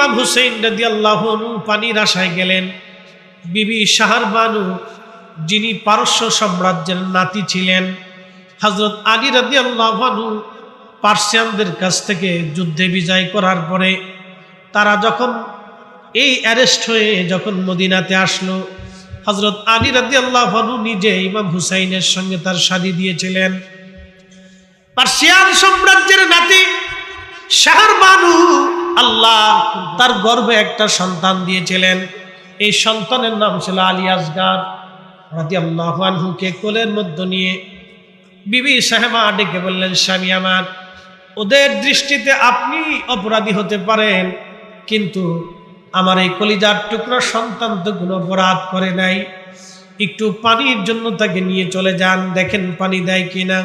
ইমাম হুসাইন রাদিয়াল্লাহু আনহু পানির আশায় গেলেন। বিবি শাহরবানু, যিনি পারস্য সাম্রাজ্যের নাতি ছিলেন, হযরত আলী রাদিয়াল্লাহু আনহু পার্সিয়ানদের কাছ থেকে যুদ্ধে বিজয় করার পরে তারা যখন এই অ্যারেস্ট হয়ে যখন মদিনাতে আসলো, হযরত আলী রাদিয়াল্লাহু আনহু নিজে ইমাম হুসাইনের সঙ্গে তার শাদী দিয়েছিলেন। পার্সিয়ান সাম্রাজ্যের নাতি শাহরবানু আল্লাহ তার গর্ভে একটা সন্তান দিয়েছিলেন। এই সন্তানের নাম ছিল আলী আসগার রাদিয়াল্লাহু আনহুকে কোলের মধ্যে নিয়ে বিবি সাহেবা ডেকে বললেন, স্বামী আমার, ওদের দৃষ্টিতে আপনি অপরাধী হতে পারেন, কিন্তু আমার এই কলিজার টুকরা সন্তান তো কোনো অপরাধ করে নাই। একটু পানির জন্য তাকে নিয়ে চলে যান, দেখেন পানি দেয় কিনা।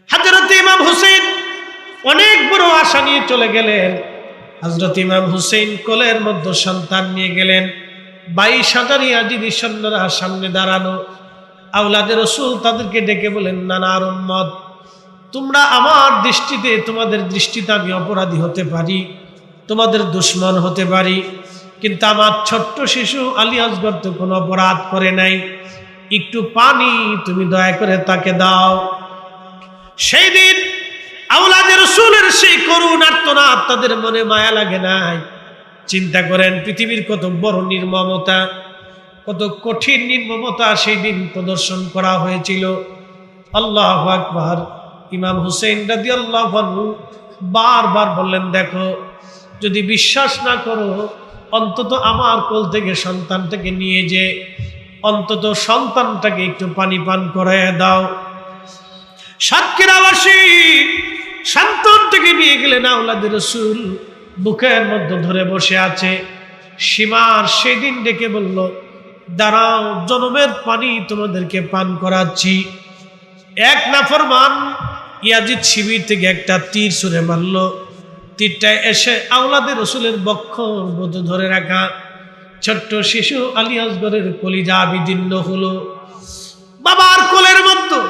হযরত ইমাম হুসাইন অনেক বড় আশা নিয়ে চলে গেলেন। হযরত ইমাম হুসাইন কোলের মধ্যে সন্তান নিয়ে গেলেন। 22,000 ইয়াজিদি সৈন্যরা সামনে দাঁড়ানো। আওলাদে রাসূল তাদেরকে ডেকে বলেন, নানার উম্মত, তোমরা আমার দৃষ্টিতে, তোমাদের দৃষ্টিতে আমি অপরাধী হতে পারি, তোমাদের দুশমন হতে পারি, কিন্তু আমার ছোট্ট শিশু আলী আসগর তো কোনো অপরাধ করে নাই, একটু পানি তুমি দয়া করে তাকে দাও। সেই দিন আওলাদে রাসূলের সেই করুণ আর্তনাদ তাদের মনে মায়া লাগে নাই। চিন্তা করেন পৃথিবীর কত বড় নির্মমতা, কত কঠিন নির্মমতা সেই দিন প্রদর্শন করা হয়েছিল। আল্লাহু আকবার। ইমাম হুসাইন রাদিয়াল্লাহু আনহু বারবার বললেন, দেখো, যদি বিশ্বাস না করো, অন্তত আমার কোল থেকে সন্তানটাকে নিয়ে যে অন্তত সন্তানটাকে একটু পানি পান করাইয়া দাও। সাতক্ষীরাবাসী সন্তানটাকে নিয়ে গেলেন। আওলাদে রাসূল বুকের মধ্যে ধরে বসে আছে। সীমার সেদিন ডেকে বলল, দাঁড়াও, জনমের পানি তোমাদেরকে পান করাচ্ছি। এক নাফরমান ইয়াজিদ শিবির থেকে একটা তীর ছুঁড়ে মারল। তীরটা এসে আওলাদে রাসূলের বক্ষর মধ্যে ধরে রাখা ছোট্ট শিশু আলী আসগরের কলিজা বিদীর্ণ হলো। বাবার কোলের মধ্যে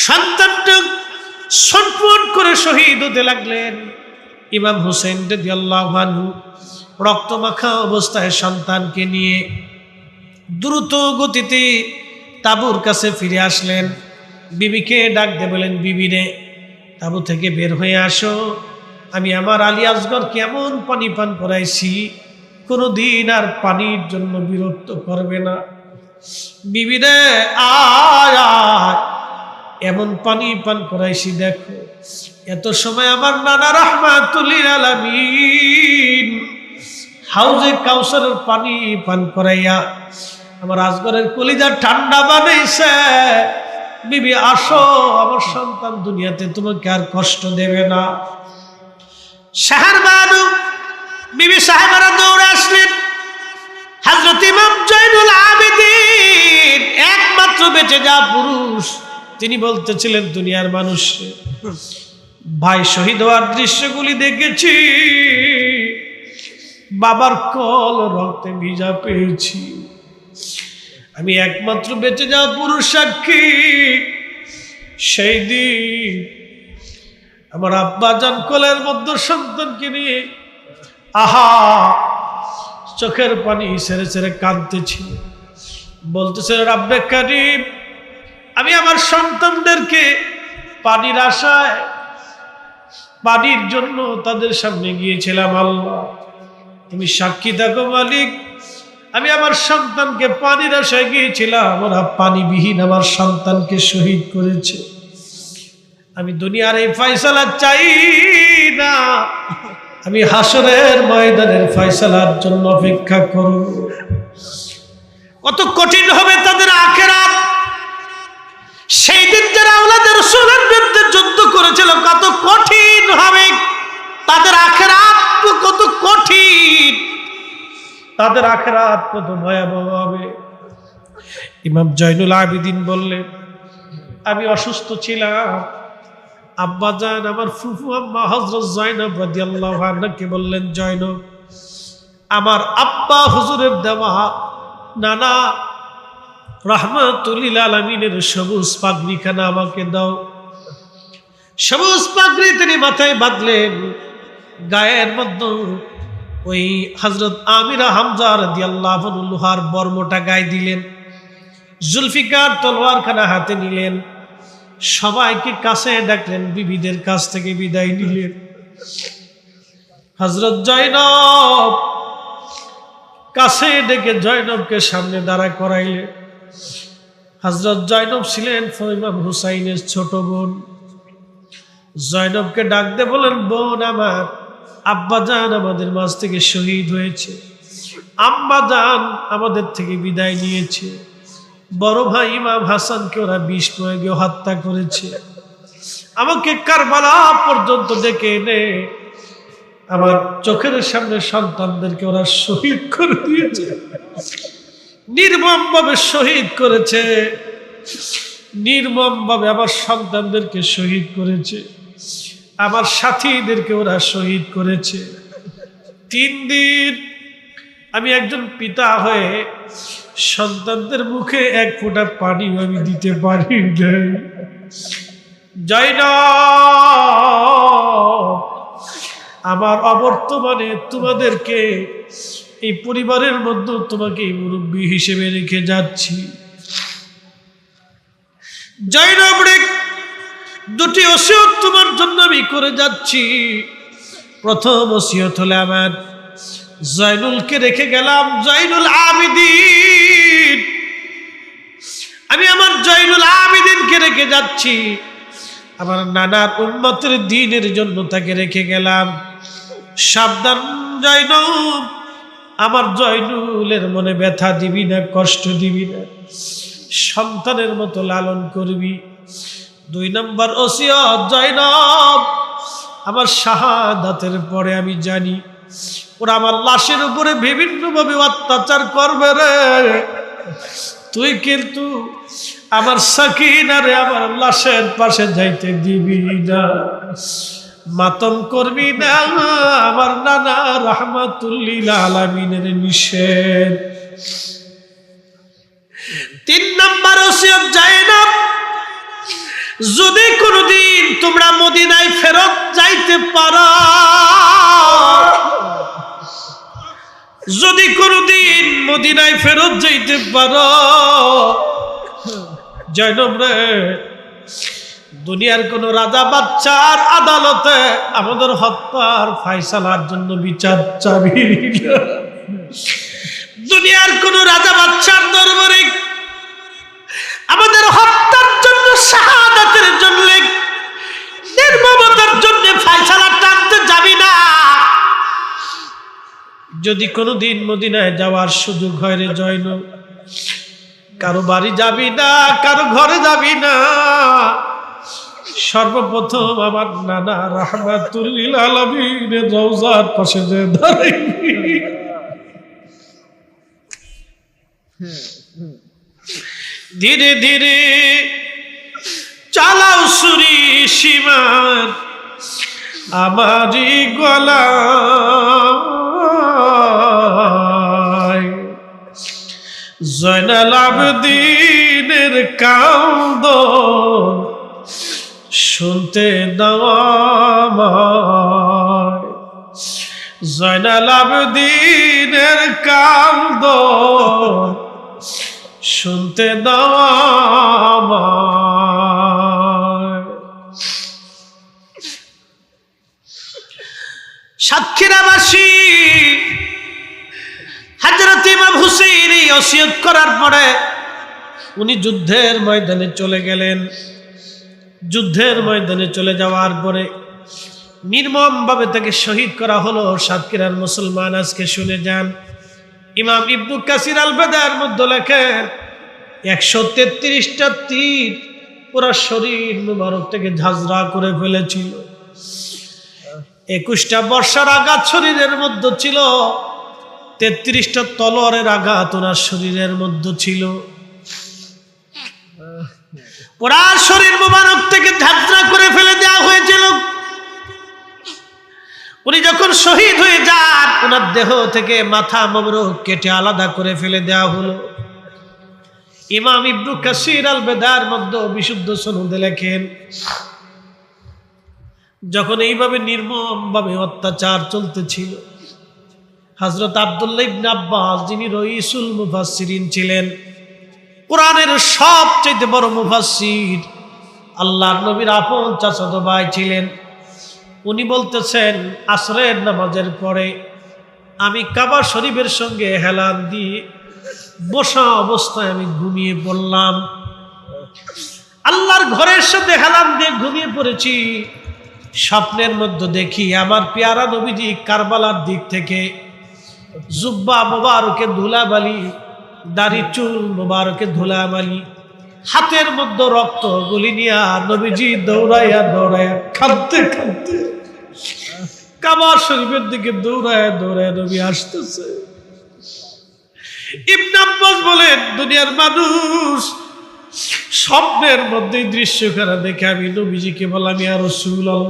সন্তানটা ছটফট করে শহীদ হতে লাগলেন। ইমাম হুসাইন রাদিয়াল্লাহু আনহু রক্তমাখা অবস্থায় সন্তানকে নিয়ে দ্রুত গতিতে তাঁবুর কাছে ফিরে আসলেন। বিবিকে ডাক দিয়ে বলেন, বিবি রে, তাঁবু থেকে বের হয়ে আসো। আমি আমার আলী আসগর কেমন পানি পান করাইছি, কোনোদিন আর পানির জন্য বিরক্ত করবে না। বিবি রে, আয় আয়, এমন পানি পান করাইছি, দেখো, এত সময় আমার নানা রাহমাতুল লিল আলামিন হাউজে কাউসারের পানি পান করাইয়া আমার আসগরের কলিজা ঠান্ডা বানাইছে। বিবি আসো, আমার সন্তান দুনিয়াতে তোমাকে আর কষ্ট দেবে না। শাহরবানু বিবি সাহেবারা দৌড়ে আসলেন। হযরত ইমাম জয়নুল আবেদিন, একমাত্র বেঁচে যাওয়া পুরুষ, তিনি বলতেছিলেন, দুনিয়ার মানুষ, ভাই শহীদ হওয়ার দৃশ্যগুলি দেখেছি, বাবার কল রক্তে ভিজা পেয়েছি, আমি একমাত্র বেঁচে যাওয়া পুরুষ সাক্ষী। সেই দিন আমার আব্বা জান কোলের মধ্যে সন্তানকে নিয়ে আহা চোখের পানি ছেড়ে ছেড়ে কাঁদতেছি, বলতেছে, রব্বে কারীম, আমি আমার সন্তানদেরকে পানির আশায়, পানির জন্য তাদের সামনে গিয়েছিলাম। আল্লাহ তুমি সাক্ষী থাকো মালিক, আমি আমার সন্তানকে পানির আশায় গিয়েছিলাম, ওরা পানিবিহীন আমার সন্তানকে শহীদ করেছে। আমি দুনিয়ার এই ফয়সালা চাই না, আমি হাসরের ময়দানের ফয়সালার জন্য অপেক্ষা করব। কত কঠিন হবে তাদের আখিরাত। সেই দিন যারা আওলাদে রাসূলের বিরুদ্ধে যুদ্ধ করেছিল, কত কঠিন হবে তাদের আখিরাত, কত কঠিন তাদের আখিরাত, কত ভয়াবহ হবে। ইমাম জয়নুল আবেদিন বললেন, আমি অসুস্থ ছিলাম, আব্বা জান আমার ফুফু আম্মা হযরত জয়নব রাদিয়াল্লাহু আনহাকে বললেন, জয়নব, আমার আব্বা হুজুরের দেওয়া নানা রাহমাতুল লিল আলামিনের সবুজ পাগড়িখানা আমাকে দাও। সবুজ পাগড়ি তিনি মাথায় বাঁধলেন, গায়ের মধ্যে ওই হযরত আমিরা হামজা রাদিয়াল্লাহু আনহু লোহার বর্মটা গায়ে দিলেন, জুলফিকার তলোয়ারখানা হাতে নিলেন, সবাইকে কাছে ডাকলেন, বিবিদের কাছ থেকে বিদায় নিলেন। হযরত জয়নব কাছে ডেকে জয়নবকে সামনে দাঁড়া করাইলেন। হযরত জয়নব ছিলেন ইমাম হুসাইনের ছোট বোন। জয়নবকে ডাক দিয়ে বলেন, বোন আমার, আব্বাজান আমাদের মাঝ থেকে শহীদ হয়েছে, আম্মাজান আমাদের থেকে বিদায় নিয়েছে, বড় ভাই ইমাম হাসানকে ওরা বিষ প্রয়োগে হত্যা করেছে, আমাকে কারবালা পর্যন্ত ডেকে এনে আমার চোখের সামনে সন্তানদেরকে ওরা শহীদ করে দিয়েছে, নির্মমভাবে শহীদ করেছে, নির্মমভাবে আমার সন্তানদেরকে শহীদ করেছে, আমার সাথীদেরকে ওরা শহীদ করেছে। 3 দিন আমি একজন পিতা হয়ে সন্তানদের মুখে এক ফোঁটা পানি আমি দিতে পারি নাই। জয়নব, আমার অবর্তমানে তোমাদেরকে এই পরিবারের মধ্যে তোমাকে মুরব্বী হিসেবে রেখে যাচ্ছি। জয়নব রে, 2টি ওসিয়ত তোমার জন্য আমি করে যাচ্ছি। প্রথম ওসিয়ত হলো আমার জয়নুলকে রেখে গেলাম, জয়নুল আবিদিন, আমি আমার জয়নুল আবিদিনকে রেখে যাচ্ছি, আমার নানার উম্মতের দ্বীনের জন্য তাকে রেখে গেলাম। সাবধান জয়নব, আমার জয়নুলের মনে ব্যথা দিবি না, কষ্ট দিবি না, সন্তানের মতো লালন করবি। 2 নম্বর ওসিয়ত, জয়নব, আমার শাহাদাতের পরে আমি জানি ওরা আমার লাশের উপরে বিভিন্নভাবে অত্যাচার করবে রে, তুই কিন্তু আমার সাকিনারে আমার লাশের পাশে যাইতে দিবি না, মাতম করবি না, আমার নানা রাহমাতুল্লিল আলামিনের নিষেধ। 3 নম্বর ওসিয়ত, জয়নব, যদি কোনদিন তোমরা মদিনায় ফেরত যাইতে পারো, যদি কোনদিন মদিনায় ফেরত যাইতে পারো, জয়নব রে, দুনিয়ার কোন রাজা বাচ্চার আদালতে আমাদের হত্যার ফায়সালার জন্য বিচার চাবি না, দুনিয়ার কোন রাজা বাচ্চার দরবারে আমাদের হত্যার জন্য, শাহাদাতের জন্য, নির্মমতার জন্য ফায়সালা টানতে যাবি না। যদি কোনোদিন মদিনায় যাওয়ার সুযোগ হয় রে জয়নব, কারো বাড়ি যাবি না, কারো ঘরে যাবি না, সর্বপ্রথম আমার নানা রাহমাতুল্লিল আলামিনের রওজার পাশে যে দাঁড়াইবি। ধীরে ধীরে চালাও সুরি সীমান আমারি গলায়, জয়নাল আবেদিনের কান্দন শুনতে দাও আমায়, জয়নাল আবেদিনের কান্দন শুনতে দাও আমায়। সাতক্ষীরাবাসী হযরত ইমাম হুসাইন এই ওসিয়ত করার পরে উনি যুদ্ধের ময়দানে চলে গেলেন। যুদ্ধের ময়দানে চলে যাওয়ার পরে নির্মমভাবে তাকে শহীদ করা হলো। সাতক্ষীরার মুসলমান আজকে শুনে যান, ইমাম ইবনু কাসির আল বাদার মধ্যে লেখেন 133টা তীর পুরো শরীর মুবারক থেকে ঝাঁঝরা করে ফেলেছিল। 21টা বর্ষার আঘাত শরীরের মধ্যে ছিল, 33টা তলোয়ারের আঘাত ওনার শরীরের মধ্যে ছিল। পুরা শরীর মুবারক থেকে ঝাঁঝরা করে ফেলে দেওয়া হয়েছিল। উনি যখন শহীদ হয়ে যান, ওনার দেহ থেকে মাথা মোবারক কেটে আলাদা করে ফেলে দেওয়া হলো। ইমাম ইবনু কাসির আল বাদার মধ্যে বিশুদ্ধ সনদে লেখেন, যখন এইভাবে নির্মমভাবে অত্যাচার চলতেছিল, হযরত আব্দুল্লাহ ইবনে আব্বাস যিনি রইসুল মুফাসসিরিন ছিলেন, কোরআনের সবচেয়ে বড় মুফাসসির, আল্লাহর নবীর আপন চাচাতো ভাই ছিলেন। উনি বলতেছেন আসরের নামাজের পরে আমি কাবা শরীফের সঙ্গে হেলান দিয়ে বসা অবস্থায় আমি ঘুমিয়ে পড়লাম। আল্লাহর ঘরের সাথে হেলান দিয়ে ঘুমিয়ে পড়েছি। স্বপ্নের মধ্যে দেখি আমার পেয়ারা নবীজি কারবালার দিক থেকে জুব্বা মোবারকে ধুলাবালি, দাড়ি চুল মোবারকে ধুলাবালি, হাতের মধ্যে রক্ত গুলি নিয়া নবীজি দৌড়াইয়া দৌড়াইয়া কাঁদতে কাঁদতে কাবা শরীফের দিকে দৌড়ায় দৌড়ায় নবী আসতেছে। ইবনে আব্বাস বলেন দুনিয়ার মানুষ স্বপ্নের মধ্যে দৃশ্যখানা দেখে আমি নবীজিকে বললাম, ইয়া রাসূলুল্লাহ,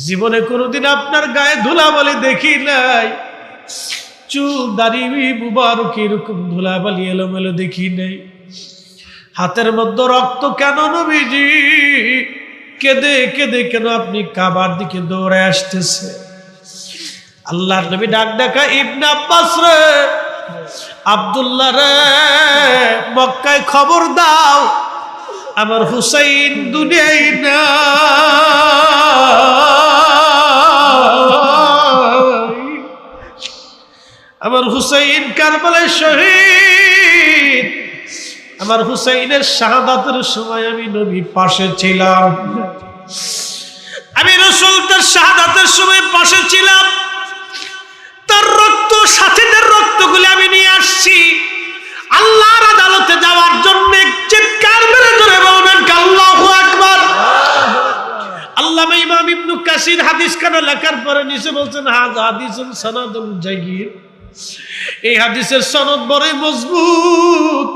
জীবনে কোনোদিন আপনার গায়ে ধুলাবালি দেখি নাই, চুল দাড়ি মুবারক এরকম ধুলাবালি এলোমেলো দেখি নাই, হাতের মধ্যে রক্ত কেন নবীজি? কেঁদে কেঁদে কেন আপনি কাবার দিকে দৌড়ে আসতেছে? আল্লাহর নবী ডাক ডাকা, ইবনে আব্বাস রে, আব্দুল্লাহ রে, মক্কায় খবর দাও আমার হুসাইন দুনিয়ায় না, আমার হুসাইন কারবালায় শহীদ। আমার হুসাইনের শাহাদাতের সময় আমি নবী পাশে ছিলাম, আমি রাসূল তার শাহাদাতের সময় পাশে ছিলাম, তার রক্ত সাথীদের রক্তগুলি আমি নিয়ে আসছি আল্লাহর আদালতে যাওয়ার জন্য। চিৎকার মেরে ধরে বলবেন আল্লাহু আকবার। আল্লামা ইমাম ইবনে কাসির হাদিস খানা লেখার পরে নিচে বলছেন হাযা হাদিসুন সানাদুন জাইয়িদ, এই হাদিসের সনদ বড়ই মজবুত,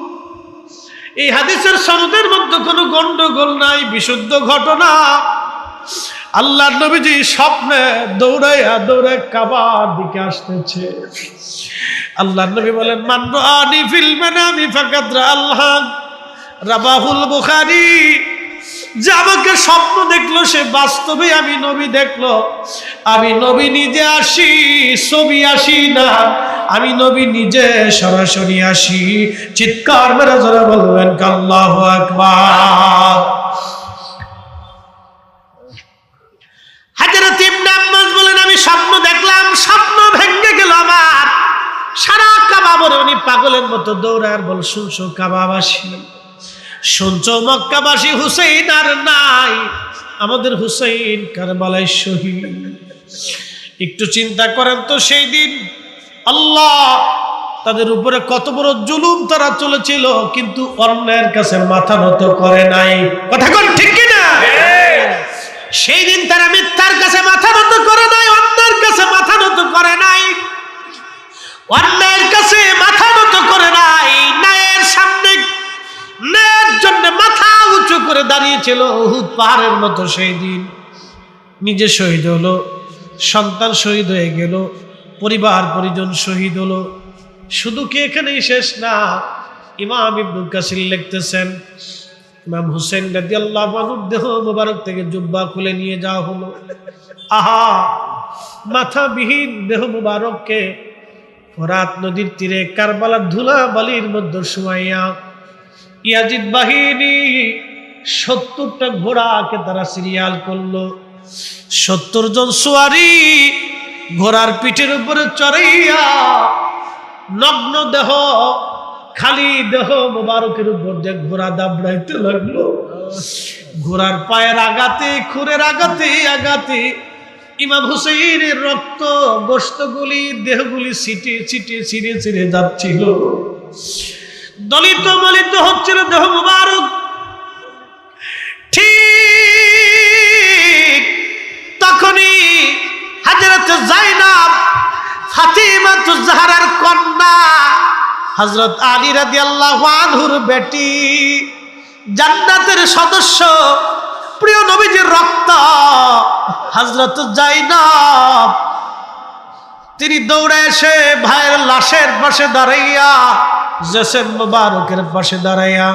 এই হাদিসের সনদের মধ্যে কোনো গন্ডগোল নাই, বিশুদ্ধ ঘটনা। আল্লাহর নবীজি স্বপ্নে দৌড়াইয়া দৌড়ায় কাবার দিকে আসতেছে। আল্লাহর নবী বলেন, মান রাআনি ফিল মানামি ফাকাদ রাআল্লাহ, রাবাহুল বুখারী। যে আমাকে স্বপ্ন দেখলো সে বাস্তবে আমি নবী দেখলো। আমি নবী নিজে আসি, ছবি আসি না, আমি নবী নিজে সরাসরি আসি। চিৎকার মেরে জোরে বলবেন আল্লাহু আকবার। হযরত ইবনে আব্বাস বলেন আমি স্বপ্ন দেখলাম, স্বপ্ন ভেঙে গেল আমার। সারা কাবা ভরে উনি পাগলের মতো দৌড়ার বল, শুনছো কাবাবাসী, শুনছো মক্কাবাসী, হুসাইন আর নাই, আমাদের হুসাইন কারবালায় শহীদ। একটু চিন্তা করেন তো সেই দিন আল্লাহ তাদের উপরে কত বড় জুলুম তারা চলেছিল, কিন্তু অন্যায়ের কাছে মাথা নত করে নাই। কথা কোন ঠিক কিনা? সেই দিন তারা মিথ্যার কাছে মাথা নত করে নাই, অন্যায়ের কাছে মাথা নত করে নাই, অন্যায়ের কাছে মাথা নত করে নাই, ন্যায়ের সামনে ন্যায়ের জন্য মাথা উঁচু করে দাঁড়িয়েছিল উহুদ পাহাড়ের মতো। সেই দিন নিজে শহীদ হলো, সন্তান শহীদ হয়ে গেল, পরিবার পরিজন শহীদ হলো। শুধু কি এখানেই শেষ না, ইমাম ইবনে কাসির লিখতেছেন ইমাম হুসেন রাদিয়াল্লাহু আনহুর দেহ মোবারক থেকে জুব্বা খুলে নিয়ে যাওয়া হলো। আহা, মাথাবিহীন দেহ মোবারককে ফোরাত নদীর তীরে কারবালার ধুলা বালির মধ্যে শুয়াইয়া ইয়াজিদ বাহিনী 70টা ঘোড়াকে তারা সিরিয়াল করলো। 70 জন সুয়ারি ঘোড়ার পিঠের উপরে চড়াইয়া নগ্ন দেহ, খালি দেহ মোবারকের উপর দিয়ে ঘোড়া দাবড়াইতে লাগলো। ঘোড়ার পায়ের আঘাতে, খুরের আঘাতে আঘাতে ইমাম হুসাইনের রক্ত, গোশতগুলি, দেহগুলি ছিটে ছিটে ছিঁড়ে ছিঁড়ে যাচ্ছিল, দলিত মলিত হচ্ছিল দেহ মোবারক। ঠিক তখনই হযরত যায়েনব, ফাতিমাতুজ জাহরার কন্যা, হযরত আলী রাদিয়াল্লাহু আনহুর বেটি, জান্নাতের সদস্য, প্রিয় নবীজির রক্ত হযরত যায়েনব, তিনি দৌড়ে এসে ভাইয়ের লাশের পাশে দাঁড়াইয়া, জেসেম মুবারকের পাশে দাঁড়াইয়া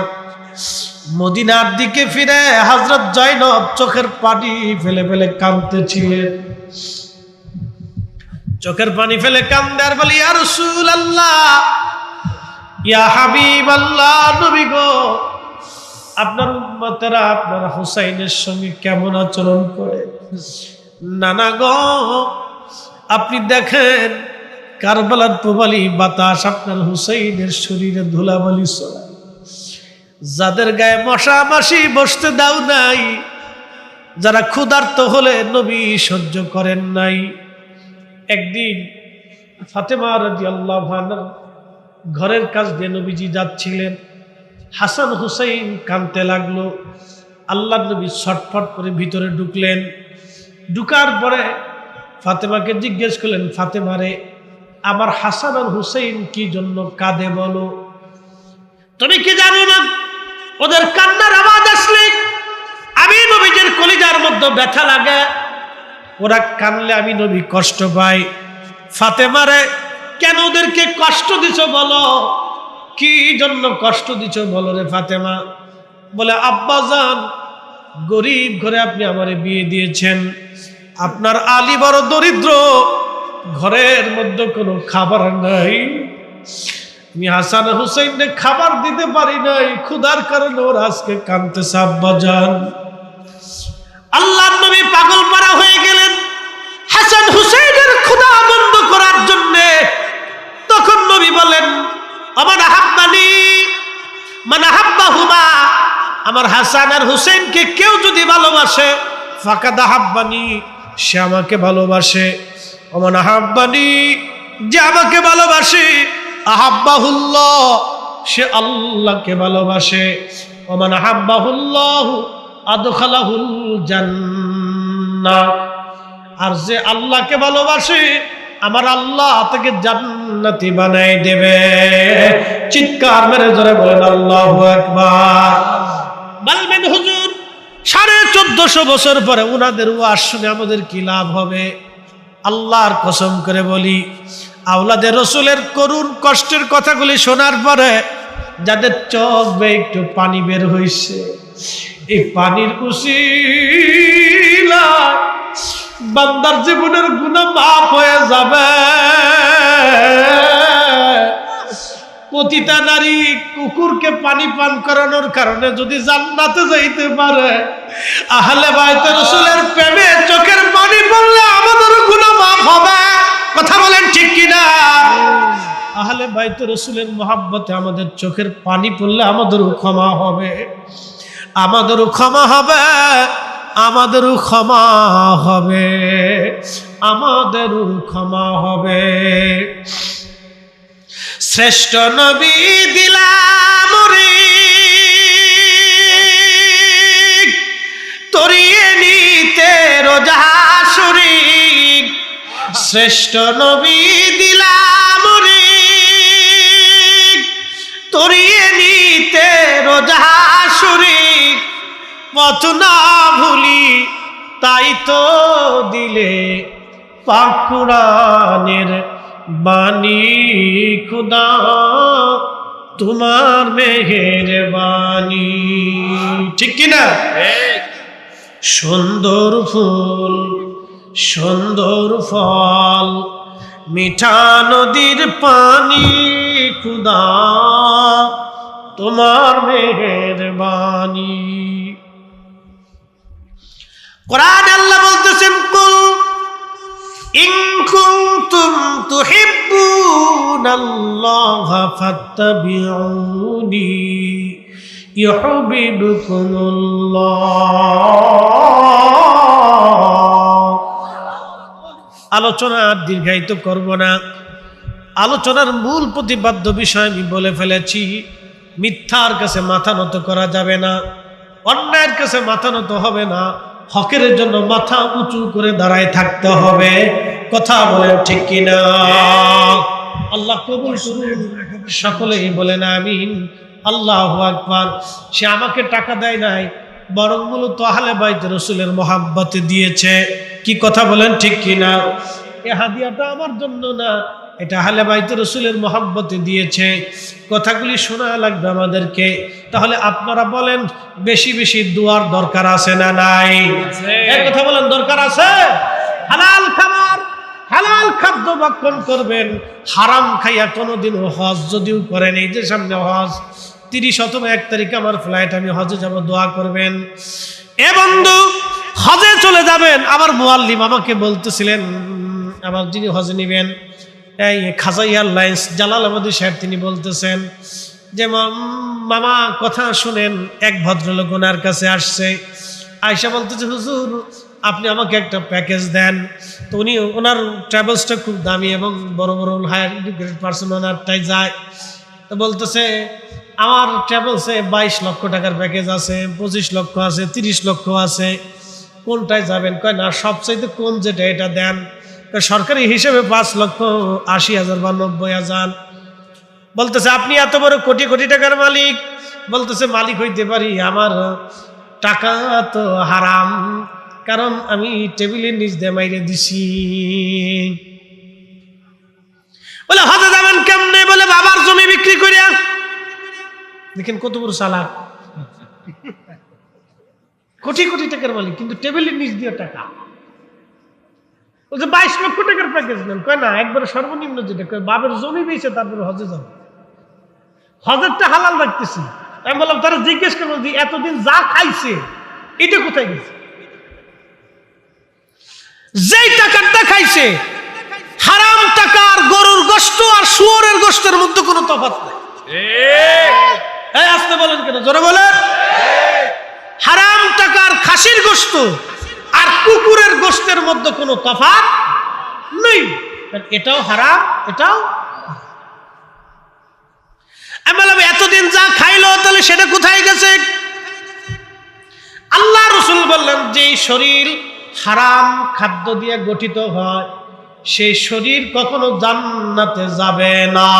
মদিনার দিকে ফিরে হযরত যায়েনব চোখের পানি ফেলে ফেলে কাঁদতেছিলেন। চোখের পানি ফেলে কান্দে আর বলে, ইয়া রাসূলুল্লাহ, ইয়া হাবিবাল্লাহ, নবী গো, আপনার উম্মতেরা আপনার হুসাইনের সঙ্গে কেমন আচরণ করে? নানা গো, আপনি দেখেন কারবালার প্রবালী বাতাস আপনার হুসাইনের শরীরে ধুলাবালি ছড়ায়। যাদের গায়ে মশা মাছি বসতে দাও নাই, যারা ক্ষুধার্ত হলে নবী সহ্য করেন নাই। একদিন ফাতেমা রাদিয়াল্লাহু আনহা ঘরের কাছ দিয়ে নবীজি যাচ্ছিলেন, হাসান হুসাইন কাঁদতে লাগলো। আল্লাহ নবী ছটফট করে ভিতরে ঢুকলেন। ঢুকার পরে ফাতেমাকে জিজ্ঞেস করলেন, ফাতেমা রে, আমার হাসান আর হুসাইন কি জন্য কাঁদে বলো? তুমি কি জানো না ওদের কান্নার আওয়াজ আসলে আমি নবীজির কলিজার মধ্যে ব্যথা লাগে, ওরা কানলে আমি নবী কষ্ট পাই। ফাতেমা রে, কেন ওদেরকে কষ্ট দিছো বলো? কি জন্য কষ্ট দিছো বলো রে ফাতেমা? বলে, আব্বাজান, গরিব ঘরে আপনি আমারে বিয়ে দিয়েছেন, আপনার আলী বড় দরিদ্র, ঘরের মধ্যে কোনো খাবার নাই, আমি হাসান হুসাইনকে খাবার দিতে পারি নাই, ক্ষুধার কারণে ওরা আজকে কাঁদতেছে আব্বাজান। আল্লাহর নবী পাগল পারা হয়ে গেলেন হাসান হুসাইনের ক্ষুধা বন্ধ করার জন্য। তখন নবী বলেন, আমার আহাব্বানি মান আহাব্বাহুমা, আমার হাসান আর হুসাইনকে কেউ যদি ভালোবাসে, ফাকাদ আহাব্বানি, সে আমাকে ভালোবাসে। ওমান আহাব্বানি, যে আমাকে ভালোবাসে, আহাব্বাহুল্লাহ, সে আল্লাহকে ভালোবাসে। ওমান আহাব্বাহুল্লাহ আদখালাহুল জান্নাহ, আর যে আল্লাহকে ভালোবাসে, আমার আল্লাহ তাকে জান্নাতি বানাই দেবে। চিৎকার মেরে জোরে বলেন আল্লাহু আকবার। বলবেন, হুজুর 1450 বছর পরে উনাদের ওয়াজ শুনে আমাদের কি লাভ হবে? আল্লাহর কসম করে বলি, আওলাদে রসুলের করুণ কষ্টের কথাগুলি শোনার পরে যাদের চোখ বেয়ে একটু পানি বের হয়েছে, এই পানির উসিলায় বান্দার জীবনের গুনাহ মাফ হয়ে যাবে। প্রতিটা নারী কুকুরকে পানি পান করানোর কারণে যদি জান্নাতে যাইতে পারে, আহলে বাইতে রাসূলের প্রেমে চোখের পানি পড়লে আমাদের গুনাহ মাফ হবে। কথা বলেন ঠিক কিনা? আহলে বাইতে রাসূলের মহব্বতে আমাদের চোখের পানি পড়লে আমাদেরও ক্ষমা হবে, আমাদেরও ক্ষমা হবে, আমাদেরও ক্ষমা হবে, আমাদেরও ক্ষমা হবে। শ্রেষ্ঠ নবী দিলাম রে তরিয়ে নিতে রোজা শরীক, শ্রেষ্ঠ নবী দিলাম রে তরিয়ে নিতে রোজা শরীক, পথ না ভুলি তাই তো দিলে পাক কুরআনের বাণী, খুদা তোমার মেহেরবানি। ঠিক কিনা? সুন্দর ফুল সুন্দর ফল মিঠা নদীর পানি, খুদা তোমার মেহেরবানি। কোরআন আল্লাহ বলতেছেন, কুল ইন কুনতুম তুহিব্বুনাল্লাহা ফাত্তাবিউনি ইউহিব্বুকুমুল্লাহ। আলোচনা দীর্ঘায়িত করব না, আলোচনার মূল প্রতিপাদ্য বিষয় আমি বলে ফেলেছি। মিথ্যার কাছে মাথা নত করা যাবে না, অন্যায়ের কাছে মাথা নত হবে না, হকের জন্য মাথা উঁচু করে দাঁড়ায় থাকতে হবে। কথা বলেন ঠিক কিনা? আল্লাহ কবুল করুন, সকলেই বলেন আমিন। আল্লাহু আকবার। সে আমাকে টাকা দেয় নাই, বরং মূলত আহলে বাইত রাসূলের মহব্বতে দিয়েছে। কি কথা বলেন ঠিক কিনা? এই হাদিয়াটা আমার জন্য না, এটা আহলে বাইত রাসূলের মহব্বতে দিয়েছে। কথাগুলি শোনা লাগবে আমাদেরকে। তাহলে আপনারা বলেন, বেশি বেশি দুয়ার দরকার আছে না নাই? এক কথা বলেন, দরকার আছে। হালাল খাবার, হালাল খাদ্য ভক্ষণ করবেন, হারাম খাইয়া কোনোদিনও হজ যদিও করেন, এই যে সামনে হজ 30 অথবা 1 তারিখে আমার ফ্লাইট, আমি হজে যাব, দোয়া করবেন। এ বন্ধু, হজে চলে যাবেন। আমার মুআল্লিম আমাকে বলতেছিলেন, আমার যিনি হজে নিবেন এই খাজা এয়ারলাইন্স জালালাবাদী সাহেব, তিনি বলতেছেন যে মামা কথা শুনেন, এক ভদ্রলোক ওনার কাছে আসছে, আয়সা বলতেছে হুজুর আপনি আমাকে একটা প্যাকেজ দেন। তো উনি, ওনার ট্রাভেলসটা খুব দামি এবং বড় বড় হায়ার এডুকেটেড পার্সন ওনারটাই যায়। তো বলতেছে আমার ট্রাভেলসে 22 লক্ষ টাকার প্যাকেজ আছে, 25 লক্ষ আছে, 30 লক্ষ আছে, কোনটায় যাবেন? কয় না, সবচাইতে কম যেটা এটা দেন। সরকারি হিসেবে 5,80,000 বা 90,000। বলতেছে আপনি এত বড় কোটি কোটি টাকার মালিক? বলতেছে মালিক হইতে পারি, আমার টাকা তো হারাম, কারণ আমি টেবিলের নিচ দিয়ে মাইরে দিছি। বলে হজে যাবেন কেমনে? বলে বাবার জমি বিক্রি করিয়া। দেখেন কত বড় চালাক, কোটি কোটি টাকার মালিক কিন্তু টেবিলের নিচ দিয়ে টাকা। বলছে 22 লক্ষ টাকার প্যাকেজ নেন। কয় না, একবারে সর্বনিম্ন যেটা, কয় বাবার জমি বেচে তারপরে হজে যাবে, হজেরটা হালাল রাখতেছি। আমি বললাম তারা জিজ্ঞেস করবো যে এতদিন যা খাইছে এটা কোথায় গেছে? যেই টাকাটা খাইছে হারাম টাকা, আর গরুর গোশত আর শুয়োরের গোশতের মধ্যে কোনো তফাৎ নাই। এই আসতে বলেন কেন, জোরে বলেন। হারাম টাকার খাসির গোশত আর কুকুরের গোশতের মধ্যে কোনো তফাৎ নেই, এটাও হারাম এটাও। আমি বললাম এতদিন যা খাইলো তাহলে সেটা কোথায় গেছে? আল্লাহ রাসূল বললেন যে শরীর হারাম খাদ্য দিয়ে গঠিত হয় সেই শরীর কখনো জান্নাতে যাবে না।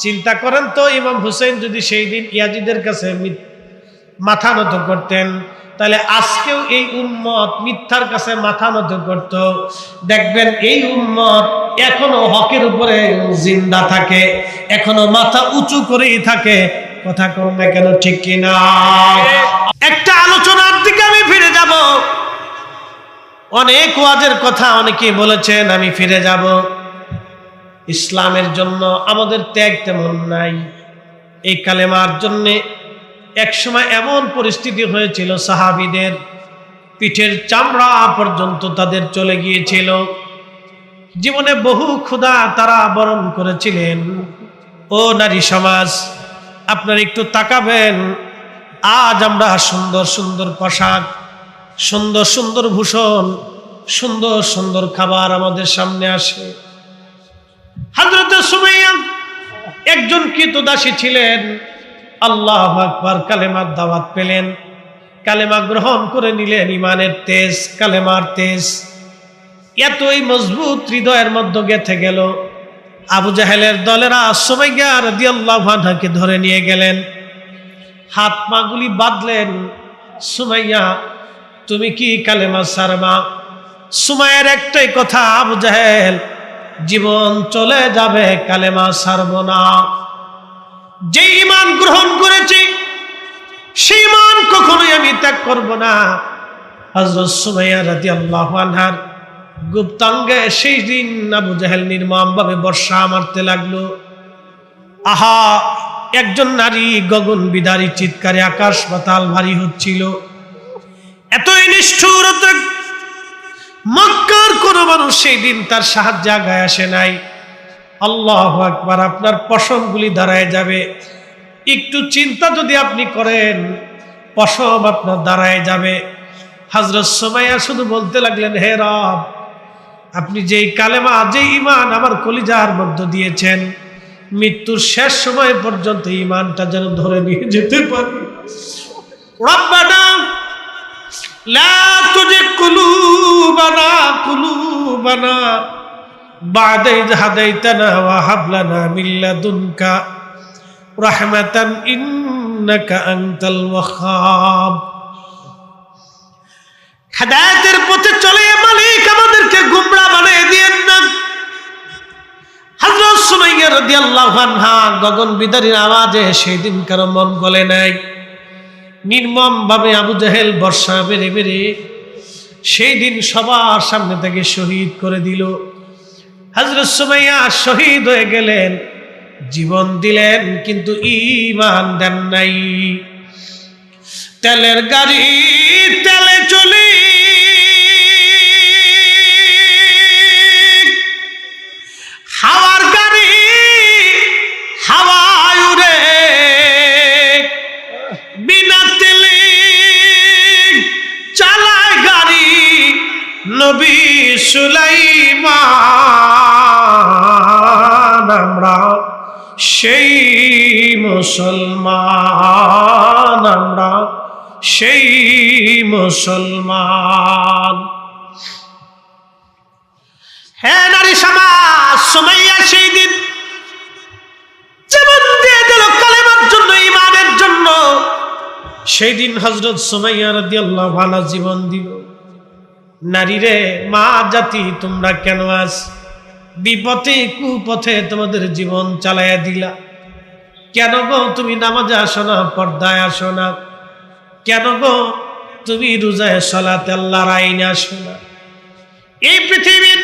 চিন্তা করেন তো, ইমাম হুসেন যদি সেই দিন ইয়াজিদের কাছে মাথা নত করতেন, তাহলে আজকেও এই উম্মত মিথ্যার কাছে মাথা নত করত। দেখবেন এই উম্মত এখনো হকের উপরে জিন্দা থাকে, এখনো মাথা উঁচু করেই থাকে। কথা কম না কেন, ঠিক কিনা? একটা আলোচনার দিকে আমি ফিরে যাব। অনেক ওয়াজের কথা অনেকেই বলেছেন, আমি ফিরে যাব। ইসলামের জন্য আমাদের ত্যাগ তেমন নাই। এই কালেমার জন্যে একসময় এমন পরিস্থিতি হয়েছিল, সাহাবীদের পিঠের চামড়া পর্যন্ত তাদের চলে গিয়েছিল। জীবনে বহু ক্ষুধা তারা বরণ করেছিলেন। ও নারী সমাজ, আপনারা একটু তাকাবেন, আজ আমরা সুন্দর সুন্দর পোশাক, সুন্দর সুন্দর ভূষণ, সুন্দর সুন্দর খাবার আমাদের সামনে আসে। হযরত সুমাইয়া একজন কৃতদাসী ছিলেন, আল্লাহু আকবার, কালেমার দাওয়াত পেলেন, কালেমা গ্রহণ করে নিলেন। ইমানের তেজ, কালেমার তেজ এতই মজবুত হৃদয়ের মধ্যে গেঁথে গেল, আবু জাহেলের দলেরা সুমাইয়া রাদিয়াল্লাহু আনহাকে ধরে নিয়ে গেলেন, হাত পাগুলি বাঁধলেন। সুমাইয়া তুমি কি কালেমা ছাড়বা? সুমাইয়ার একটাই কথা, আবু জাহেল জীবন চলে যাবে, কালেমা ছাড়ব না। যে ঈমান গ্রহণ করেছি সেই ঈমান কখনোই আমি ত্যাগ করব না। হযরত সুমাইয়া রাদিয়াল্লাহু আনহার গুপ্তাঙ্গে সেই দিন আবু জাহেল নির্মমভাবে বর্ষা মারতে লাগলো। আহা, একজন নারী গগন বিদারী চিৎকারে আকাশ পাতাল ভারী হচ্ছিল। এতই নিষ্ঠুর, মক্কার কোন মানুষ সেই দিন তার সাহায্যে আগায় আসে নাই। আল্লাহু আকবার, আপনার পশমগুলি দাঁড়ায় যাবে। একটু চিন্তা যদি আপনি করেন, পশম আপনার দাঁড়ায় যাবে। হযরত সুমাইয়া শুধু বলতে লাগলেন, হে রব, আপনি যেই কালেমা, যেই ঈমান আমার কলিজার মধ্যে দিয়েছেন, মৃত্যুর শেষ সময় পর্যন্ত ঈমানটা যেন ধরে নিয়ে যেতে পারি। রব্বানা লা তুজিগ কুলুবানা বা'দা ইয হাদাইতানা ওয়া হাব লানা মিন লাদুনকা রাহমাতান ইন্নাকা আনতাল ওয়াহ্হাব। হেদায়েতের পথে চলে মালিক আমাদেরকে গোমরা বানিয়ে দিয়েন না। হযরত সুমাইয়া রাদিয়াল্লাহু আনহা গগন বিদারীর আওয়াজে সেদিন কারো মন গলে নাই। নির্মম ভাবে আবু জাহেল বর্ষা বেড়ে বেড়ে সেই দিন সবার সামনে থেকে শহীদ করে দিল। হযরত সুমাইয়া শহীদ হয়ে গেলেন, জীবন দিলেন কিন্তু ঈমান দেন নাই। তেলের গাড়ি তেলে চলি, হাওয়ার গাড়ি হাওয়ায় উড়ে, বিনা তেলে চালায় গাড়ি নবী সুলাইমান। আমরা সেই মুসলমান, আমরা সেই মুসলমান। হ্যাঁ নারী সমাজ, সুমাইয়া সেই দিন জীবন দিয়ে দিল কালেমার জন্য, ঈমানের জন্য। সেই দিন হযরত সুমাইয়া রাদিয়াল্লাহু আনহা জীবন দিল। নারী রে, মা জাতি তোমরা কেন আজ বিপথে কুপথে তোমাদের জীবন চালাইয়া দিলা? কেন গো তুমি নামাজে আসো না, পর্দায় আসো না? কেন গো তুমি রোজায় সালাতে আল্লাহর আইনে আসো না? এই পৃথিবীর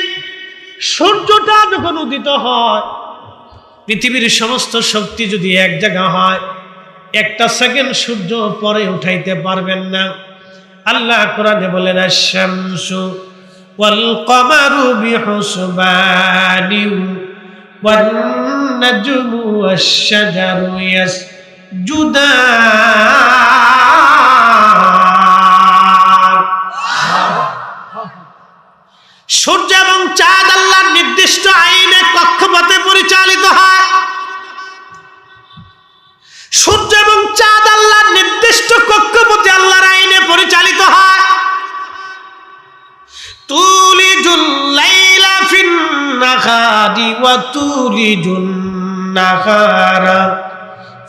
সূর্যটা যখন উদিত হয়, পৃথিবীর সমস্ত শক্তি যদি এক জায়গা হয়, একটা সেকেন্ড সূর্য পরে উঠাইতে পারবেন না। আল্লাহ কোরআনে বলেন, আশ-শামসু ওয়াল কমারু বিহুসবানিন ওয়ান নাজমু ওয়াশ-শাজারু ইয়াসজুদান। সূর্য এবং চাঁদ আল্লাহর নির্দিষ্ট আইনে কক্ষপথে পরিচালিত হয়। সূর্য এবং চাঁদ আল্লাহর নির্দিষ্ট কক্ষপথে আল্লাহর আইনে পরিচালিত হয়। তুলিজুল লাইলা ফিন নাহারি ওয়া তুলিজুন নাহারা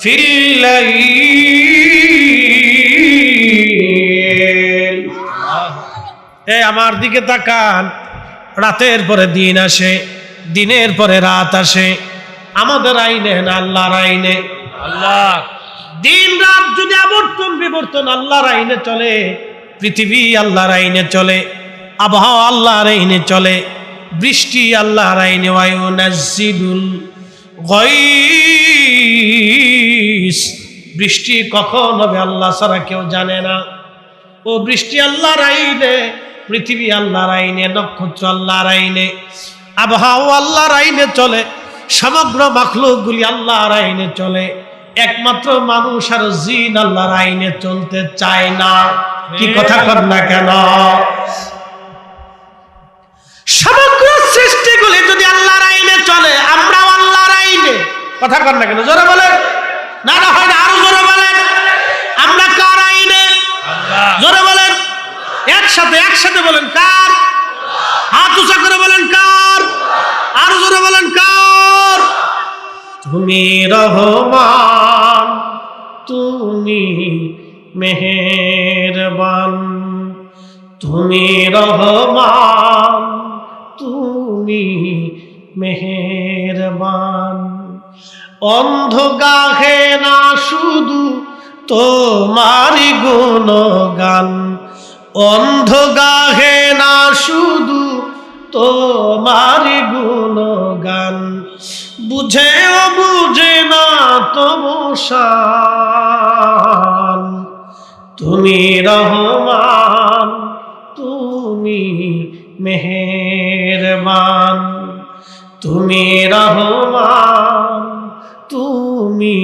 ফিল লাইল। আমার দিকে তাকান, রাতের পরে দিন আসে, দিনের পরে রাত আসে। আমাদের আইনে না আল্লাহর আইনে? আল্লাহ। দিন রাত যদি আবর্তন বিবর্তন আল্লাহর আইনে চলে, পৃথিবী আল্লাহর আইনে চলে, আবহাওয়া আল্লাহর আইনে চলে, বৃষ্টি আল্লাহর আইনে। ওয়ায়ুনাজ্জিলুল গায়স, বৃষ্টি কখন হবে আল্লাহ ছাড়া কেউ জানে না। ও বৃষ্টি আল্লাহর আইনে, পৃথিবী আল্লাহর আইনে, নক্ষত্র আল্লাহর আইনে, আবহাওয়া আল্লাহর আইনে চলে, সমগ্র মাখলুকগুলি আল্লাহর আইনে চলে। একমাত্র মানুষ আর জিন আল্লাহর আইনে চলতে চায় না। কি কথা কর না কেন? সমগ্র সৃষ্টিগুলি যদি আল্লাহর আইনে চলে, আমরাও আল্লাহর আইনে। কথা কর না কেন? জোরে বলেন। না না হয় না, আরো জোরে বলেন। আমরা কার আইনে? জোরে বলেন, একসাথে একসাথে বলেন। কার? হাত উঁচা করে বলেন কার? আরো জোরে বলেন কার? তুমি রহমান, তুমি মেহেরবান, তুমি রহমান, তুমি মেহেরবান। অন্ধ গাহে না শুধু তোমারি গুণগান, অন্ধ গাহে না শুধু তোমারি গুণগান। বুঝেও বুঝে না তমসান, তুমি রহমান, তুমি মেহেরবান, তুমি রহমান, তুমি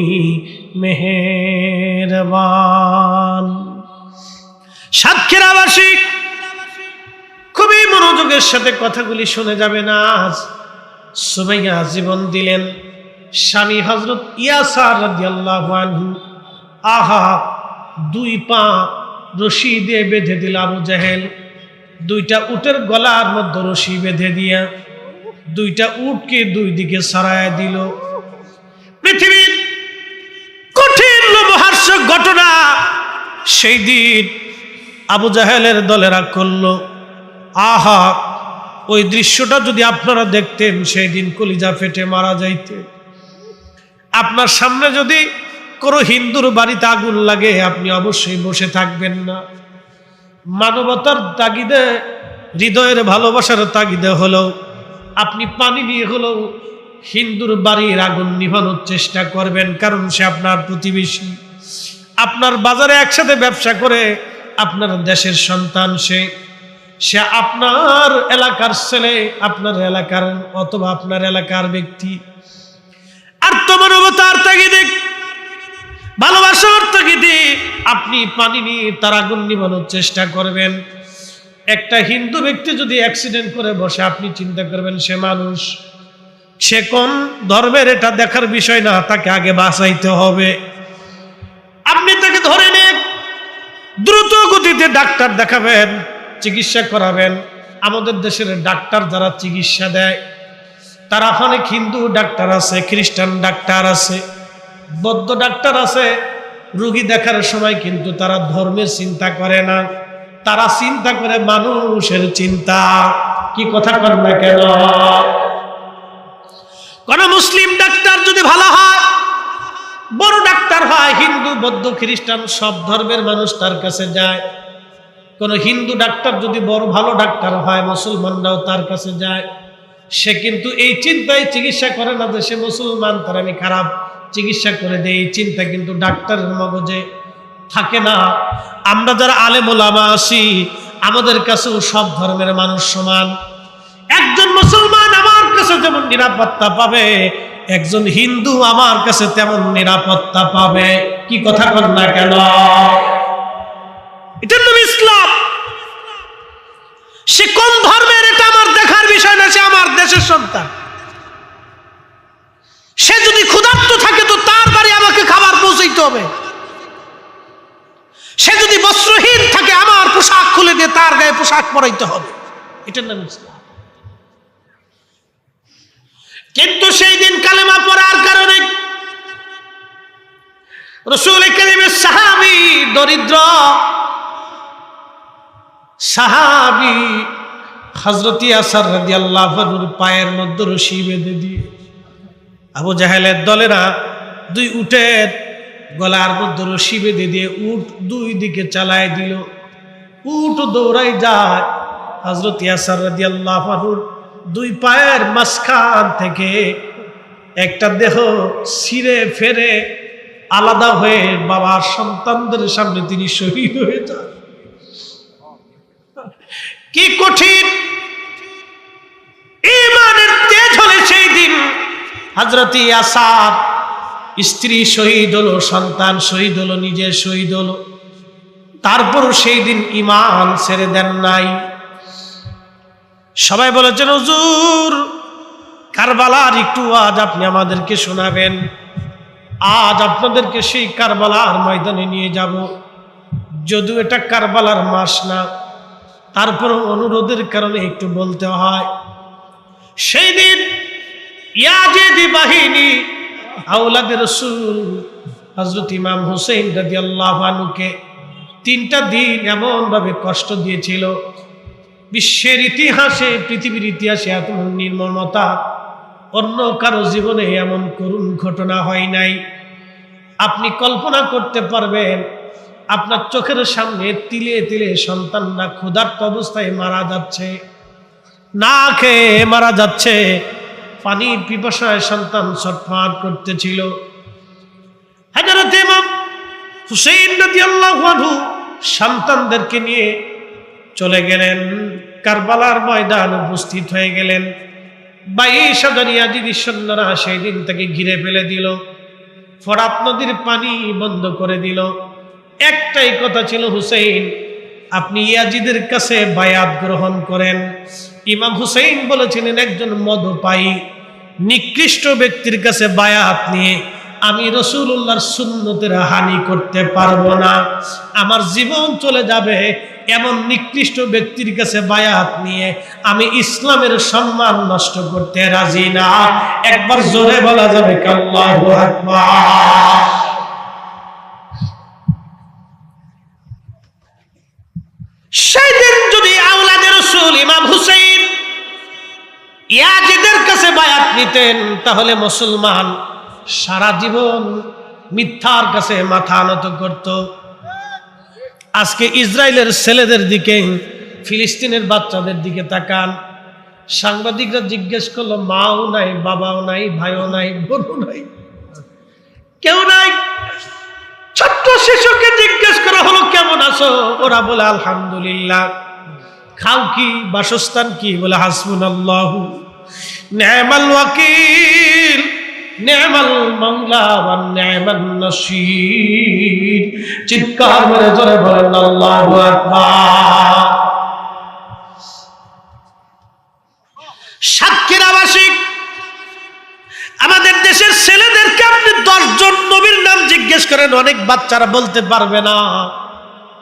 মেহেরবান। সাতক্ষীর আবাসিক খুবই মনোযোগের সাথে কথাগুলি শুনে যাবে না। সুমাইয়া জীবন দিলেন, স্বামী হযরত ইয়াসার রাদিয়াল্লাহু আনহু আহা দুই পা রশি দিয়ে বেঁধে দিল আবু জাহেল। দুইটা উটের গলার মধ্যে রশি বেঁধে দিয়া দুইটা উটকে দুই দিকে সরায় দিল। পৃথিবীর কঠিন লোমহর্ষক ঘটনা। সেই দিন আবু জাহেলের দলেরা করলো। আহা, ওই দৃশ্যটা যদি আপনারা দেখতেন, সেই দিন কলিজা ফেটে মারা যাইতে। আপনার সামনে যদি কোনো হিন্দুর বাড়িতে আগুন লাগে, আপনি অবশ্যই বসে থাকবেন না। মানবতার তাগিদে, হৃদয়ের ভালোবাসার তাগিদে হলো আপনি পানি নিয়ে হলো হিন্দুর বাড়ির আগুন নিভানোর চেষ্টা করবেন, কারণ সে আপনার প্রতিবেশী, আপনার বাজারে একসাথে ব্যবসা করে, আপনার দেশের সন্তান, সে আপনার এলাকার ছেলে, আপনার এলাকার অথবা আপনার এলাকার ব্যক্তি। আর তো মানবতার তাগিদে, ভালোবাসার তাগিদে আপনি পানি নিয়ে তার আগুন নিভানোর চেষ্টা করবেন। একটা হিন্দু ব্যক্তি যদি অ্যাক্সিডেন্ট করে বসে, আপনি চিন্তা করবেন সে মানুষ, সে কোন ধর্মের, এটা দেখার বিষয় না, তাকে আগে বাঁচাইতে হবে। আপনি তাকে ধরে নিয়ে দ্রুত গতিতে ডাক্তার দেখাবেন, চিকিৎসা করাবেন। আমাদের দেশের ডাক্তার যারা চিকিৎসা দেয়, তারা অনেক হিন্দু ডাক্তার আছে, খ্রিস্টান ডাক্তার আছে, বৌদ্ধ ডাক্তার আছে। রোগী দেখার সময় কিন্তু তারা ধর্মের চিন্তা করে না, তারা চিন্তা করে মানুষের চিন্তা। কি কথা কর না কেন? কোন মুসলিম ডাক্তার যদি ভালো হয়, বড় ডাক্তার হয়, হিন্দু বৌদ্ধ খ্রিস্টান সব ধর্মের মানুষ তার কাছে যায়। কোন হিন্দু ডাক্তার যদি বড় ভালো ডাক্তার হয়, মুসলমানরাও তার কাছে যায়। সে কিন্তু এই চিন্তায় চিকিৎসা করে না যে সে মুসলমান, তার আমি খারাপ চিকিৎসা করে দেই, এই চিন্তা কিন্তু ডাক্তারের মগজে থাকে না। আমরা যারা আলেম ওলামা আছি, আমাদের কাছেও সব ধর্মের মানুষ সমান। একজন মুসলমান আমার কাছে যেমন নিরাপত্তা পাবে, একজন হিন্দু আমার কাছে তেমন নিরাপত্তা পাবে। কি কথা কর না কেন? এটা তো ইসলাম। সে কোন ধর্মের এটা আমার দেখার বিষয় না, সে আমার দেশের সন্তান। সে যদি ক্ষুধার্ত থাকে তো তার বাড়ি আমাকে খাবার পৌঁছাইতে হবে। সে যদি বস্ত্রহীন থাকে, আমার পোশাক খুলে দিয়ে তার গায়ে পোশাক পরাইতে হবে। এটার নাম ইসলাম। কিন্তু সেই দিন কালেমা পড়ার কারণে রাসূল কারীমের সাহাবী, দরিদ্র সাহাবী হযরত ইয়াসার রাদিয়াল্লাহু আনহুর পায়ের মধ্যে রশি বেঁধে দিয়ে আবু জাহেলের দলেরা দুই উটের গলার মধ্যে রশি বেঁধে দিয়ে উট দুই দিকে চালায় দিল। উট দৌড়াই যায়, হযরত ইয়াসার রাদিয়াল্লাহু আনহুর দুই পায়ের মাঝখান থেকে একটা দেহ ছিঁড়ে ফেরে আলাদা হয়ে বাবার সন্তানদের সামনে তিনি শহীদ হয়ে যান। কি কঠিন ঈমানের তেজ হলে সেই দিন হযরত ইয়াসার স্ত্রী শহীদ হলো, সন্তান শহীদ হলো, নিজে শহীদ হলো, তারপরও সেই দিন ঈমান ছেড়ে দেন নাই। সবাই বলেছেন, হুজুর কারবালার একটু আজ আপনি আমাদেরকে শোনাবেন। আজ আপনাদেরকে সেই কারবালার ময়দানে নিয়ে যাব। যদিও এটা কারবালার মাস না, তারপরও অনুরোধের কারণে একটু বলতে হয়। সেই দিন ইয়াজিদি বাহিনী আওলাদে রাসূল হযরত ইমাম হুসাইন রাদিয়াল্লাহু আনহুকে 3টা দিন এমন ভাবে কষ্ট দিয়েছিল, বিশ্বের ইতিহাসে, পৃথিবীর ইতিহাসে এত নির্মমতা অন্য কারো জীবনে এমন করুণ ঘটনা হয় নাই। আপনি কল্পনা করতে পারবেন, আপনার চোখের সামনে তিলে তিলে সন্তানরা ক্ষুধার্ত অবস্থায় মারা যাচ্ছে, না খেয়ে মারা যাচ্ছে, পানির পিপাসায় সন্তান ছটফট করতেছিল। হযরত ইমাম হুসাইন রাদিয়াল্লাহু আনহু সন্তানদেরকে নিয়ে চলে গেলেন, কারবালার ময়দান উপস্থিত হয়ে গেলেন। 22,000 ইয়াজিদি সৈন্যরা সেই দিন তাকে ঘিরে ফেলে দিল, ফোরাত নদীর পানি বন্ধ করে দিল। একটাই কথা ছিল, হুসাইন আপনি ইয়াজিদের কাছে বায়াত গ্রহণ করেন। ইমাম হুসাইন বলেছিলেন, একজন মদপায়ী নিকৃষ্ট ব্যক্তির কাছে বায়াত নিয়ে আমি রাসূলুল্লাহর সুন্নতের হানি করতে পারবো না, আমার জীবন চলে যাবে। এমন নিকৃষ্ট ব্যক্তির কাছে বায়াত নিয়ে আমি ইসলামের সম্মান নষ্ট করতে রাজি না। একবার জোরে বলা যাবে আল্লাহু আকবার। সেদিন যদি আওলাদে রাসূল ইমাম হুসাইন ইয়াজিদের কাছে বায়াত নিতেন, তাহলে মুসলমান সারা জীবন মিথ্যার কাছে মাথা নত করত। আজকে ইসরায়েলের ছেলেদের দিকে, ফিলিস্তিনের বাচ্চাদের দিকে তাকান। সাংবাদিকরা জিজ্ঞেস করলো, মাও নাই, বাবাও নাই, ভাইও নাই, বোনও নাই, কেউ নাই। ছোট্ট শিশুকে জিজ্ঞেস করা হলো, কেমন আছো? ওরা বলে আলহামদুলিল্লাহ। খাও কি, বাসস্থান কি? বলে হাসবুনাল্লাহু নি'মাল ওয়াকিল, নি'মাল মাওলা ওয়া নি'মান নাসির। চিৎকার করে জোরে বলেন আল্লাহু আকবার। সাক্ষীর আবাসিক আমাদের দেশের ছেলেদেরকে আপনি 10 জন নবীর নাম জিজ্ঞেস করেন, অনেক বাচ্চারা বলতে পারবে না।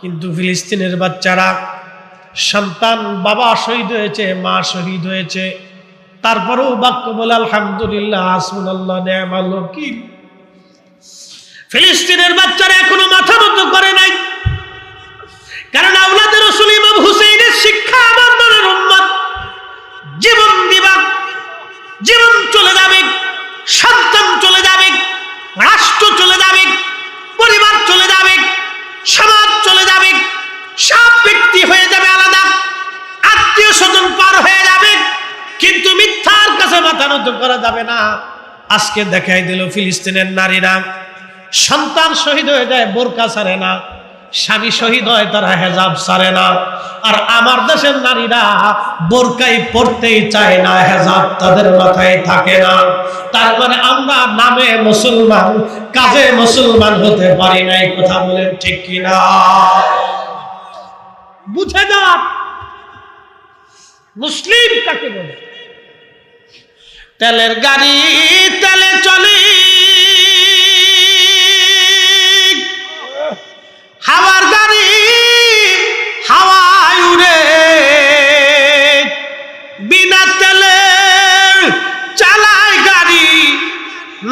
কিন্তু ফিলিস্তিনের বাচ্চারা, সন্তান বাবা শহীদ হয়েছে, মা শহীদ হয়েছে, তারপরেও বাক্য বলে আলহামদুলিল্লাহ, হাসবুনাল্লাহ নি'মাল ওয়াকিল। ফিলিস্তিনের বাচ্চারা এখনো মাথা নত করে নাই, কারণ আওলাদের রাসূল ইমাম হুসাইনের শিক্ষা, আমার নরের উম্মত জীবন দিবা, জীবন চলে যাবে, সন্তান চলে যাবে, রাষ্ট্র চলে যাবে, পরিবার চলে যাবে, সমাজ চলে যাবে, সব ব্যক্তি হয়ে যাবে আলাদা, আত্মীয় স্বজন পার হয়ে যাবে, কিন্তু মিথ্যার কাছে মাথা নত করা যাবে না। আজকে দেখাই দিল ফিলিস্তিনের নারীরা, সন্তান শহীদ হয়ে যায়, বোরকা ছাড়ে না, স্বামী শহীদ হয়, তারা হেজাব ছাড়ে না। আর আমার দেশের নারীরা বোরকাই পড়তেই চায় না, হেজাব তাদের মাথায় থাকে না। তার মানে আমরা নামে মুসলমান, কাজে মুসলমান হতে পারি নাই। কথা বলেন ঠিক কিনা? বুঝে যান মুসলিম কাকে বলে। তেলের গাড়ি তেলে চলে, হাওয়ার গাড়ি হাওয়ায় উড়ে, বিনা তেলে চালায় গাড়ি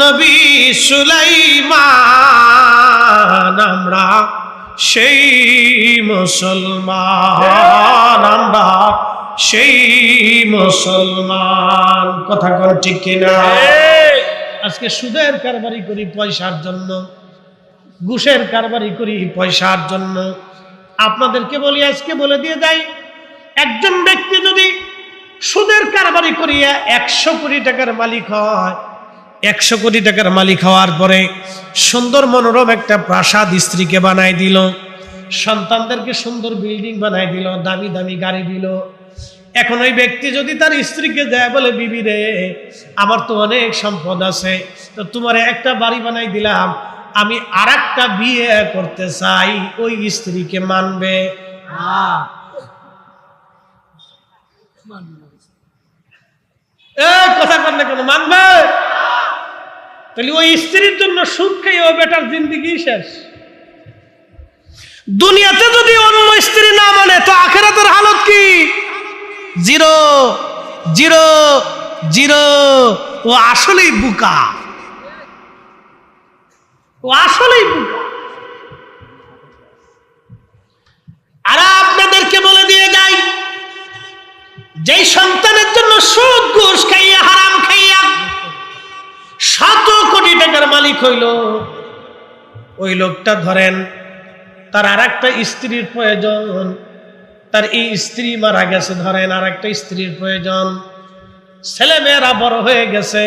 নবী সুলাইমান। আমরা সেই মুসলমান, আমরা সেই মুসলমান। কথা কোন ঠিক কিনা? আজকে সুদের কারবারি করি পয়সার জন্য, ঘুষের কারবারি করি পয়সার জন্য। আপনাদেরকে বলি, আজকে বলে দিয়ে যাই, একজন ব্যক্তি যদি সুদের কারবারি করিয়া 100 কোটি টাকার মালিক হয়, 100 কোটি টাকার মালিক হওয়ার পরে সুন্দর মনোরম একটা প্রাসাদ স্ত্রীকে বানাই দিল, সন্তানদেরকে সুন্দর বিল্ডিং বানাই দিল, দামি দামি গাড়ি দিল। এখন ওই ব্যক্তি যদি তার স্ত্রীকে যায়, বলে বিবি রে, আমার তো অনেক সম্পদ আছে, তো তোমার একটা বাড়ি বানাই দিলাম, আমি আরেকটা বিয়ে করতে চাই, ওই স্ত্রীকে মানবে? কথা বল না, কেন মানবে? তাহলে ওই স্ত্রীর জন্য সুদ খাই ও বেটার জিন্দিগি শেষ। দুনিয়াতে যদি অন্য স্ত্রী না মানে, তো আখিরাতের হালত কি? 0 0 0। ও আসলেই বুকা, ও আসলেই বুকা। আর আপনাদেরকে বলে দিয়ে যাই, যেই সন্তানের জন্য সুদ ঘুষ খাইয়া, হারাম খাইয়া 100 কোটি টাকার মালিক হইল, ওই লোকটা ধরেন তার আর একটা স্ত্রীর প্রয়োজন, তার এই স্ত্রী মারা গেছে, ধরেন আর একটা স্ত্রীর প্রয়োজন, ছেলে মেয়েরা বড় হয়ে গেছে,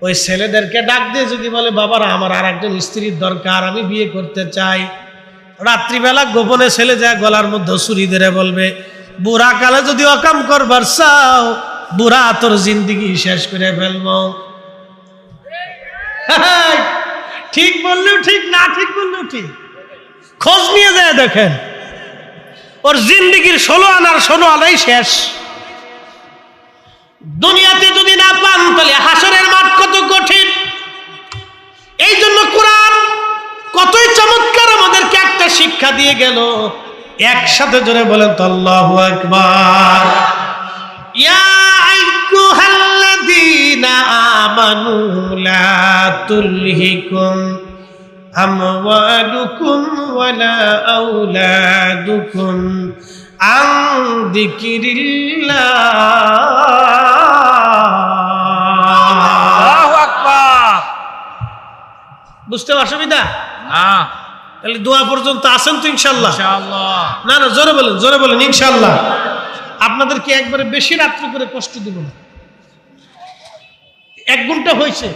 ওই ছেলেদেরকে ডাক দিয়ে যদি বলে, বাবারা আমার আর একজন স্ত্রীর দরকার, আমি বিয়ে করতে চাই, রাত্রিবেলা গোপনে ছেলে যায় গলার মধ্যে ছুরি ধরে বলবে, বুড়া কালে যদি অকাম করবার চাও, বুড়া তোর জিন্দিগি শেষ করে ফেলবো। ঠিক বললেও ঠিক, না ঠিক বললেও ঠিক, খোঁজ নিয়ে যায় দেখেন, ওর জিন্দিগির 16 আনার 16 আনাই শেষ। দুনিয়াতে যদি না পান, তাহলে হাসরের মাঠ কত কঠিন। এই জন্য কোরআন কতই চমৎকার আমাদেরকে একটা শিক্ষা দিয়ে গেল। একসাথে জোরে বলেন তো আল্লাহু আকবার। ইয়া আইয়ুহাল্লাযীনা আমানু লা তুলহিকুম আমওয়ালুকুম ওয়ালা আওলাদুকুম আন যিকিরিল্লাহ। আল্লাহু আকবার। বুঝতে অসুবিধা? তাহলে দোয়া পর্যন্ত আসেন তো ইনশাআল্লাহ? ইনশাআল্লাহ। না না, জোরে বলেন ইনশাআল্লাহ। আপনাদেরকে একবারে বেশি রাত্রি করে কষ্ট দিব না। 1 ঘন্টা হয়েছে,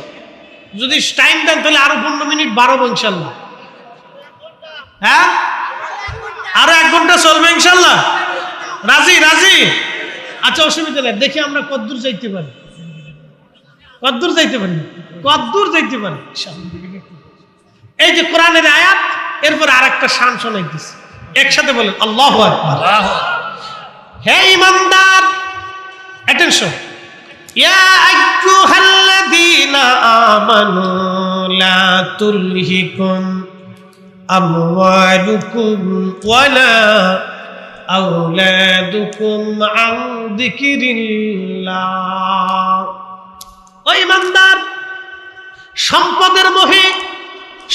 যদি টাইম দেন তাহলে আরো 15 মিনিট বাড়াবো ইনশাআল্লাহ। হ্যাঁ, আরো 1 ঘন্টা চলবে ইনশাআল্লাহ। রাজি? আচ্ছা, অসুবিধা নেই, দেখি আমরা কদ্দূর যাইতে পারি ইনশাআল্লাহ। এই যে কোরআনের আয়াত, এরপর আরেকটা শান শোনাইতেছি, একসাথে বলেন আল্লাহু আকবার। হে ঈমানদার, অ্যাটেনশন। ইয়া আইয়ুহাল্লাযীনা আমানু লা তুলহিকুম আমওয়ালুকুম ওয়ালা আওলাদুকুম আন যিকিরিল্লাহ। ও ঈমানদার, সম্পদের মোহে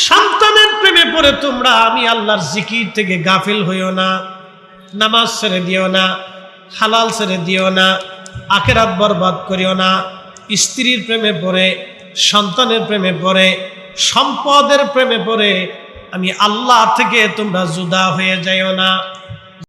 সন্তানের প্রেমে পড়ে তোমরা আমি আল্লাহর জিকির থেকে গাফিল হইও না। নামাজ ছেড়ে দিও না, হালাল ছেড়ে দিও না, আখিরাত বরবাদ করিও না। স্ত্রীর প্রেমে পড়ে, সন্তানের প্রেমে পড়ে, সম্পদের প্রেমে পড়ে আমি আল্লাহ থেকে তোমরা জুদা হয়ে যাইও না।